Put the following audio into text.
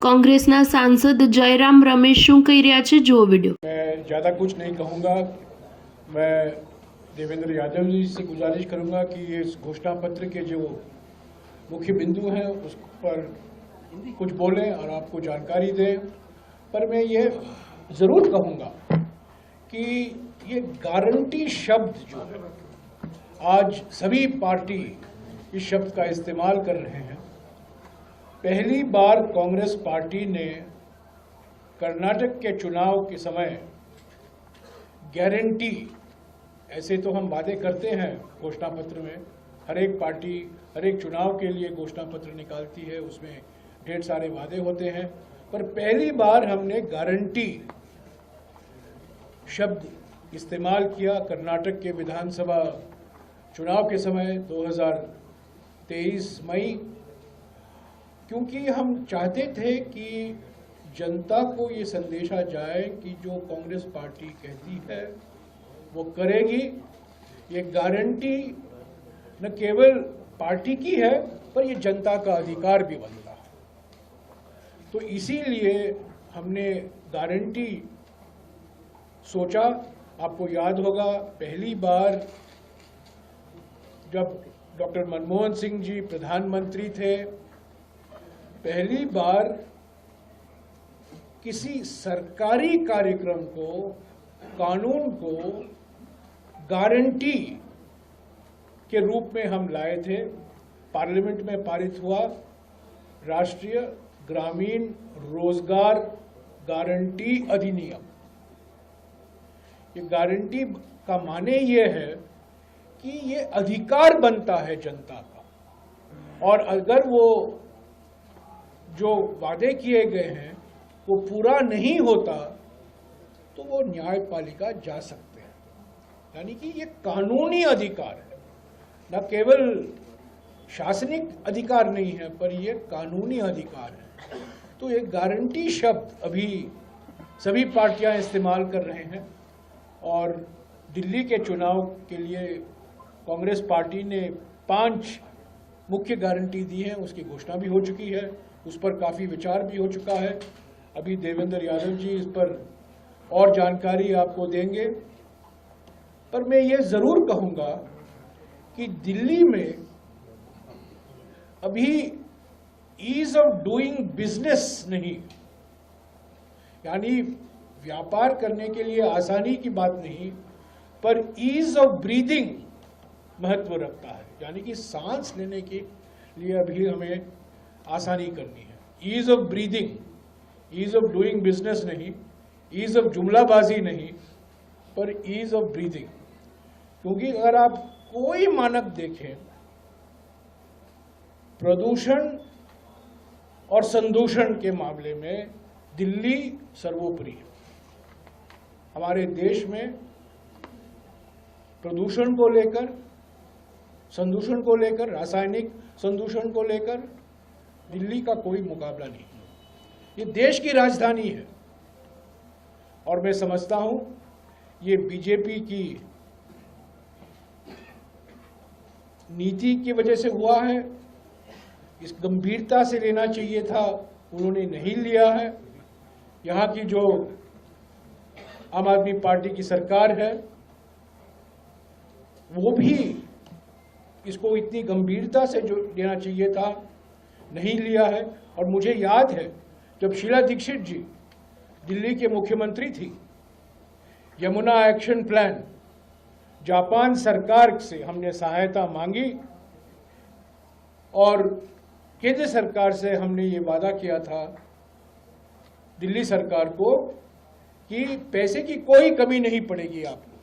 કોંગ્રેસના સાંસદ જયરામ રમેશ શું કહી રહ્યા છે જુઓ વિડીયો। मैं ज़्यादा कुछ नहीं कहूँगा। मैं देवेंद्र यादव जी से गुजारिश करूँगा कि ये इस घोषणा पत्र के जो मुख्य बिंदु हैं उस पर कुछ बोलें और आपको जानकारी दें। पर मैं ये ज़रूर कहूँगा कि ये गारंटी शब्द जो है आज सभी पार्टी इस शब्द का इस्तेमाल कर रहे हैं। पहली बार कांग्रेस पार्टी ने कर्नाटक के चुनाव के समय गारंटी, ऐसे तो हम वादे करते हैं घोषणा पत्र में, हर एक पार्टी हर एक चुनाव के लिए घोषणा पत्र निकालती है, उसमें ढेर सारे वादे होते हैं, पर पहली बार हमने गारंटी शब्द इस्तेमाल किया कर्नाटक के विधानसभा चुनाव के समय 2023 मई, क्योंकि हम चाहते थे कि जनता को ये संदेशा जाए कि जो कांग्रेस पार्टी कहती है वो करेगी। ये गारंटी न केवल पार्टी की है पर ये जनता का अधिकार भी बनता है। तो इसीलिए हमने गारंटी सोचा। आपको याद होगा पहली बार जब डॉक्टर मनमोहन सिंह जी प्रधानमंत्री थे, पहली बार किसी सरकारी कार्यक्रम को, कानून को गारंटी के रूप में हम लाए थे। पार्लियामेंट में पारित हुआ राष्ट्रीय ग्रामीण रोजगार गारंटी अधिनियम। ये गारंटी का माने ये है कि ये अधिकार बनता है जनता का, और अगर वो जो वादे किए गए हैं वो पूरा नहीं होता तो वो न्यायपालिका जा सकते हैं। यानी कि ये कानूनी अधिकार है, न केवल शासनिक अधिकार नहीं है पर ये कानूनी अधिकार है। तो ये गारंटी शब्द अभी सभी पार्टियां इस्तेमाल कर रहे हैं, और दिल्ली के चुनाव के लिए कांग्रेस पार्टी ने 5 मुख्य गारंटी दी है, उसकी घोषणा भी हो चुकी है, उस पर काफ़ी विचार भी हो चुका है। अभी देवेंद्र यादव जी इस पर और जानकारी आपको देंगे। पर मैं ये ज़रूर कहूँगा कि दिल्ली में अभी ईज ऑफ डूइंग बिजनेस नहीं, यानी व्यापार करने के लिए आसानी की बात नहीं, पर ईज ऑफ ब्रीदिंग महत्व रखता है। यानी कि सांस लेने के लिए अभी हमें आसानी करनी है। Ease of breathing, ease of doing business नहीं, ईज ऑफ जुमलाबाजी नहीं, पर ईज ऑफ ब्रीदिंग। क्योंकि अगर आप कोई मानक देखें, प्रदूषण और संदूषण के मामले में दिल्ली सर्वोपरि है। हमारे देश में प्रदूषण को लेकर, संदूषण को लेकर, रासायनिक संदूषण को लेकर दिल्ली का कोई मुकाबला नहीं। ये देश की राजधानी है, और मैं समझता हूं ये बीजेपी की नीति की वजह से हुआ है। इस गंभीरता से लेना चाहिए था, उन्होंने नहीं लिया है। यहाँ की जो आम आदमी पार्टी की सरकार है वो भी इसको इतनी गंभीरता से जो लेना चाहिए था नहीं लिया है। और मुझे याद है जब शीला दीक्षित जी दिल्ली के मुख्यमंत्री थी, यमुना एक्शन प्लान, जापान सरकार से हमने सहायता मांगी और केंद्र सरकार से हमने ये वादा किया था दिल्ली सरकार को कि पैसे की कोई कमी नहीं पड़ेगी आपको।